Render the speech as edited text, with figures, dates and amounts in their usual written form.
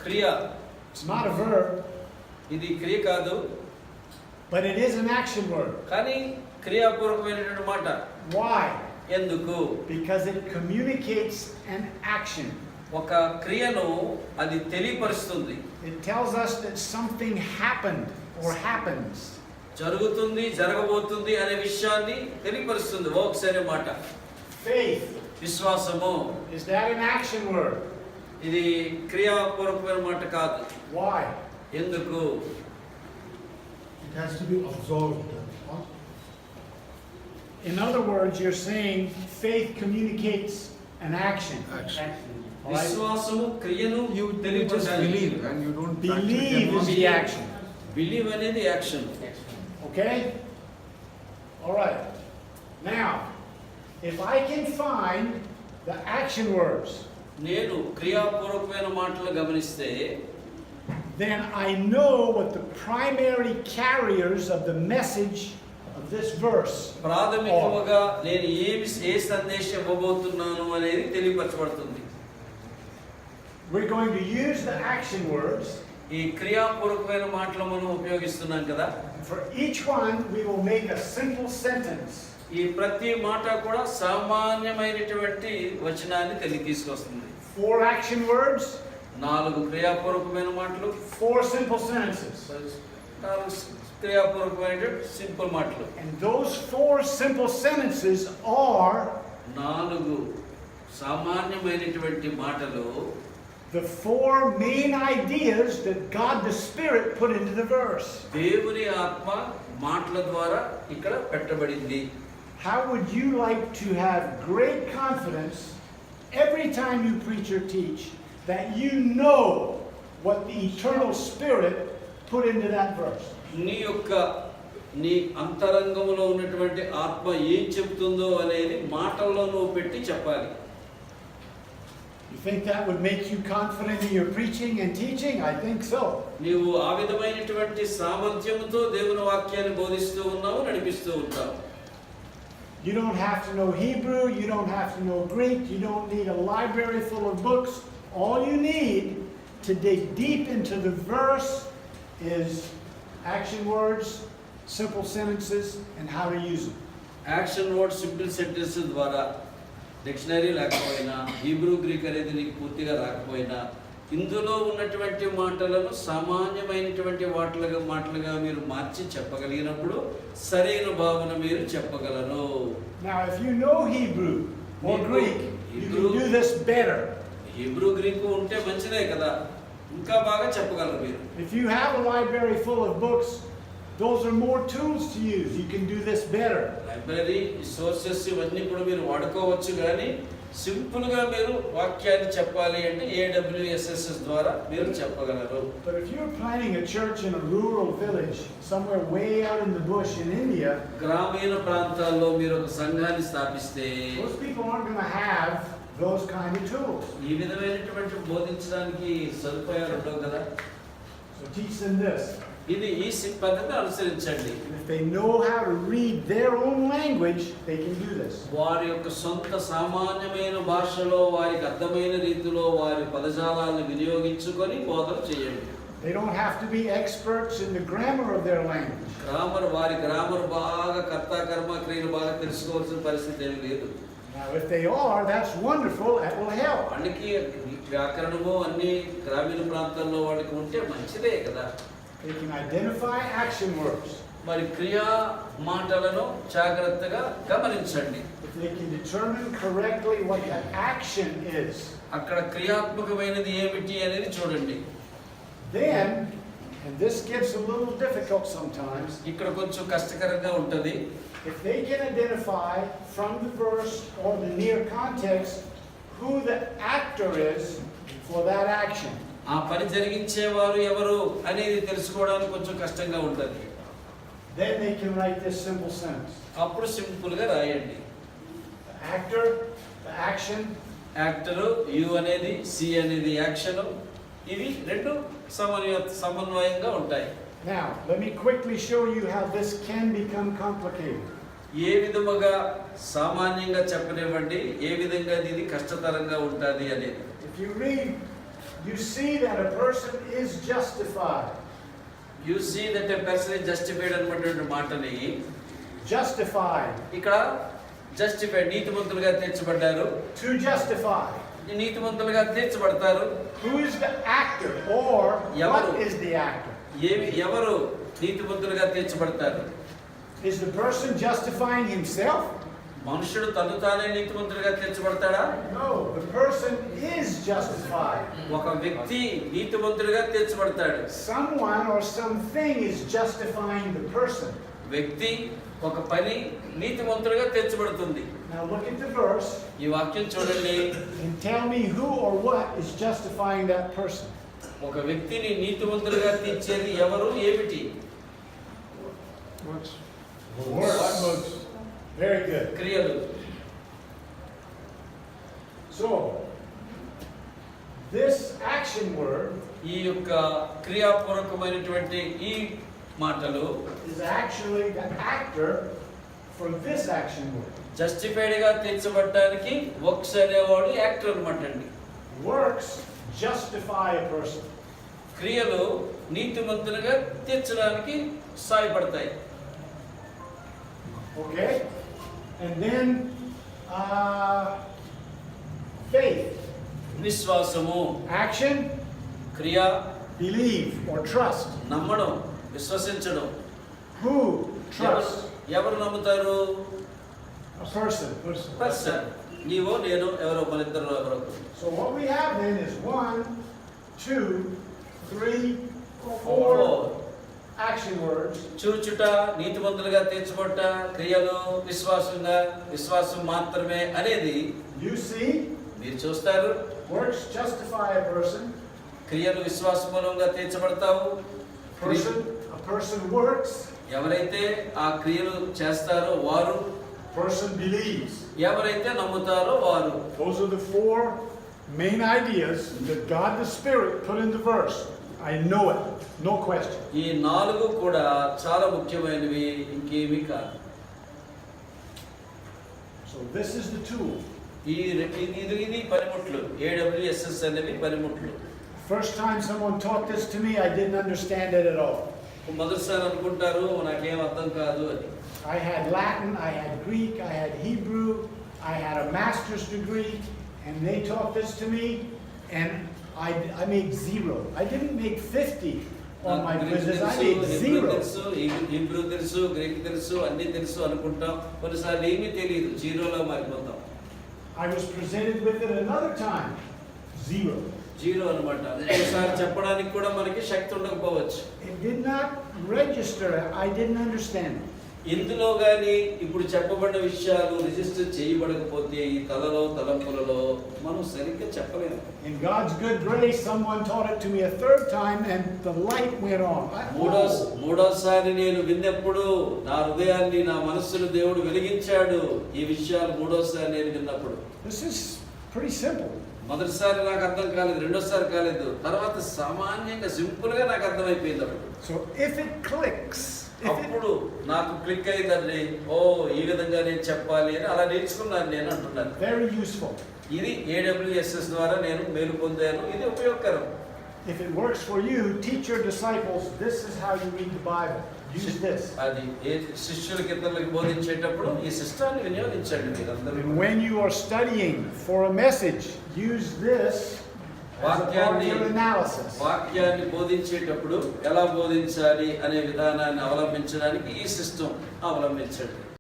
క్రియ. It's not a verb. ఇది క్రియ కాదు. But it is an action word. కానీ క్రియాపూర్వకమైనటువంటి మాట. Why? ఎందుకు? Because it communicates an action. ఒక క్రియను అది తెలియపరుస్తుంది. It tells us that something happened or happens. జరుగుతుంది, జరగబోతుంది అనే విషయాన్ని తెలియపరుస్తుంది. వర్క్స్ అనే మాట. Faith. విశ్వాసము. Is that an action word? ఇది క్రియాపూర్వకమైన మాట కాదు. Why? ఎందుకు? It has to be absorbed. In other words, you're saying faith communicates an action. Action. విశ్వాసము క్రియను You just తెలియపరచాలి. believe and you don't Believe is the action. Believe అనేది action. Okay? All right. Now, if I can find the action words, నేను క్రియాపూర్వకమైన మాటలు గమనిస్తే then I know what the primary carriers of the message of this verse are. ప్రాథమికంగా నేను ఏ సందేశం ఇవ్వబోతున్నాను అనేది తెలియపరచబడుతుంది. We're going to use the action words. ఈ క్రియాపూర్వకమైన మాటలు మనం ఉపయోగిస్తున్నాం కదా. For each one, we will make a simple sentence. ఈ ప్రతి మాట కూడా సామాన్యమైనటువంటి వచనాన్ని తీసుకొస్తుంది. 4 action words. 4 క్రియాపూర్వకమైన మాటలు. 4 simple sentences. 4 క్రియాపూర్వకమైన సింపుల్ మాటలు. And those 4 simple sentences are 4 సామాన్యమైనటువంటి మాటలు the 4 main ideas that God the Spirit put into the verse. దేవుని ఆత్మ మాటల ద్వారా ఇక్కడ పెట్టబడింది. How would you like to have great confidence every time you preach or teach that you know what the eternal Spirit put into that verse? నీ అంతరంగములో ఉన్నటువంటి ఆత్మ ఏం చెప్తుందో అనేది మాటల్లో నువ్వు పెట్టి చెప్పాలి. You think that would make you confident in your preaching and teaching? I think so. నీవు ఆ విధమైనటువంటి సామర్థ్యముతో దేవుని వాక్యాన్ని బోధిస్తూ ఉన్నావు, నడిపిస్తూ ఉంటావు. You don't have to know Hebrew, you don't have to know Greek, you don't need a library full of books. All you need to dig deep into the verse is action words, simple sentences, and how to use them. Action word simple sentences ద్వారా dictionary లేకపోయినా, Hebrew Greek అనేది నీకు పూర్తిగా రాకపోయినా, ఇందులో ఉన్నటువంటి మాటలను సామాన్యమైనటువంటి మాటలుగా మీరు మార్చి చెప్పగలిగినప్పుడు సరైన భావన మీరు చెప్పగలరు. Now, if you know Hebrew or Greek, you can do this better. Hebrew Greek ఉంటే మంచిదే కదా, ఇంకా బాగా చెప్పగలరు మీరు. If you have a library full of books, those are more tools to use. You can do this better. Library sources ఇవన్నీ కూడా మీరు వాడుకోవచ్చు, కానీ సింపుల్ గా మీరు వాక్యాన్ని చెప్పాలి అంటే AWSS ద్వారా మీరు చెప్పగలరు. But if you're planning a church in a rural village somewhere way out in the bush in India, గ్రామీణ ప్రాంతాల్లో మీరు ఒక సంఘాన్ని స్థాపిస్తే those people aren't going to have those kind of tools. ఈ విధమైనటువంటి బోధించడానికి సదుపాయాలు ఉండవు కదా. So teach them this. ఇది ఈ పద్ధతిని అనుసరించండి. If they know how to read their own language, they can do this. వారి యొక్క సొంత సామాన్యమైన భాషలో వారికి అర్థమైన రీతిలో వారి పదజాలాలను వినియోగించుకొని బోధన చేయండి. They don't have to be experts in the grammar of their language. వారి గ్రామర్ బాగా కర్త కర్మ క్రియలు బాగా తెలుసుకోవాల్సిన పరిస్థితి ఏమీ లేదు. Now, if they are, that's wonderful. That will help. వాళ్ళకి వ్యాకరణము అన్ని గ్రామీణ ప్రాంతాల్లో వాళ్ళకి ఉంటే మంచిదే కదా. They can identify action words. మరి క్రియా మాటలను జాగ్రత్తగా గమనించండి. If they can determine correctly what the action is, అక్కడ క్రియాత్మకమైనది ఏమిటి అనేది చూడండి. then, and this gets a little difficult sometimes, ఇక్కడ కొంచెం కష్టకరంగా ఉంటది. if they can identify from the verse or the near context who the actor is for that action, ఆ పని జరిగించేవారు ఎవరు అనేది తెలుసుకోవడానికి కొంచెం కష్టంగా ఉంటుంది. then they can write this simple sentence. అప్పుడు సింపుల్ గా రాయండి. The actor, the action, actor, you అనేది, సి అనేది యాక్షన్. ఇవి రెండు సమన్వయంగా ఉంటాయి. Now, let me quickly show you how this can become complicated. ఏ విధముగా సామాన్యంగా చెప్పనివ్వండి, ఏ విధంగా ఇది కష్టతరంగా ఉంటుంది అనేది. If you read you see that a person is justified. You see that a person is justified అన్నటువంటి మాటని Justified. ఇక్కడ జస్టిఫైడ్ నీతిమంతులుగా తీర్చబడ్డారు. To justify. నీతిమంతులుగా తీర్చబడతారు. Who is the actor or what is the actor? ఎవరు నీతిమంతులుగా తీర్చబడతారు? Is the person justifying himself? మనుషుడు తను తానే నీతిమంతులుగా తీర్చబడతాడా? No, the person is justified. ఒక వ్యక్తి నీతిమంతులుగా తీర్చబడతాడు. Someone or something is justifying the person. వ్యక్తి ఒక పని నీతిమంతులుగా తీర్చబడుతుంది. Now look at the verse ఈ వాక్యం చూడండి. and tell me who or what is justifying that person. ఒక వ్యక్తిని నీతిమంతులుగా తీర్చేది ఎవరు, ఏమిటి? Works. Works. Very good. క్రియలు. So, this action word ఈ యొక్క క్రియాపూర్వకమైనటువంటి ఈ మాటలు is actually the actor for this action word. Justified గా తీర్చబడటానికి వర్క్స్ అనేవాడు యాక్టర్ అన్నమాట అండి. Works justify a person. క్రియలు నీతిమంతులుగా తీర్చడానికి సహాయపడతాయి. Okay? And then, faith. విశ్వాసము, Action, క్రియ, believe or trust. నమ్మడం, విశ్వసించడం. Who trusts? ఎవరు నమ్ముతారు? A person. పర్సన్. నీవో నేను ఎవరో, మన ఇద్దరు ఎవరో. So what we have then is 1, 2, 3, 4 action words. చూచుట, నీతిమంతులుగా తీర్చబడ్డ, క్రియలు, విశ్వాసం మాత్రమే అనేది You see, మీరు చూస్తారు. works justify a person. క్రియలు విశ్వాస మూలంగా తీర్చబడతావు. A person works. ఎవరైతే ఆ క్రియలు చేస్తారో వారు, Person believes. ఎవరైతే నమ్ముతారో వారు. Those are the 4 main ideas that God the Spirit put in the verse. I know it, no question. ఈ 4 కూడా చాలా ముఖ్యమైనవి, ఇంకేమీ కాదు. So this is the tool. ఇది పనిముట్లు. AWSS అనేవి పనిముట్లు. First time someone taught this to me, I didn't understand it at all. మొదటిసారి అనుకుంటారు నాకేం అర్థం కాదు అని. I had Latin, I had Greek, I had Hebrew, I had a master's degree, and they taught this to me, and I made 0. I didn't make 50 on my quizzes, I made 0. Hebrew తెలుసు, Greek తెలుసు, అన్ని తెలుసు అనుకుంటాం. కొన్నిసార్లు ఏమీ తెలియదు, 0లో మారిపోతాం. I was presented with it another time, 0. 0 అన్నమాట. ఒకసారి చెప్పడానికి కూడా మనకి శక్తి ఉండకపోవచ్చు. It did not register, I didn't understand it. ఇందులో కానీ ఇప్పుడు చెప్పబడిన విషయాలు రిజిస్టర్ చేయబడకపోతే ఈ తలంపులలో మనం సరిగ్గా చెప్పలేము. In God's good grace, someone taught it to me a third time, and the light went on. మూడోసారి నేను విన్నప్పుడు నా హృదయాన్ని, నా మనస్సును దేవుడు వెలిగించాడు. ఈ విషయాలు మూడోసారి నేను విన్నప్పుడు. This is pretty simple. మొదటిసారి నాకు అర్థం కాలేదు, రెండోసారి కాలేదు, తర్వాత సామాన్యంగా సింపుల్ గా నాకు అర్థమైపోయింది. అప్పుడు So if it clicks, అప్పుడు నాకు క్లిక్ అయిందండి. ఓ, ఈ విధంగా నేను చెప్పాలి అని అలా నేర్చుకున్నాను నేను అంటున్నాను. very useful. ఇది AWSS ద్వారా నేను మేలు పొందాను. ఇది ఉపయోగకరం. If it works for you, teach your disciples, this is how you read the Bible. Use this. అది శిష్యులకి ఇతరులకు బోధించేటప్పుడు ఈ సిస్టాన్ని వినియోగించండి మీరందరూ. And when you are studying for a message, use this as a part of your analysis. వాక్యాన్ని బోధించేటప్పుడు ఎలా బోధించాలి అనే విధానాన్ని అవలంబించడానికి ఈ సిస్టమ్ అవలంబించండి.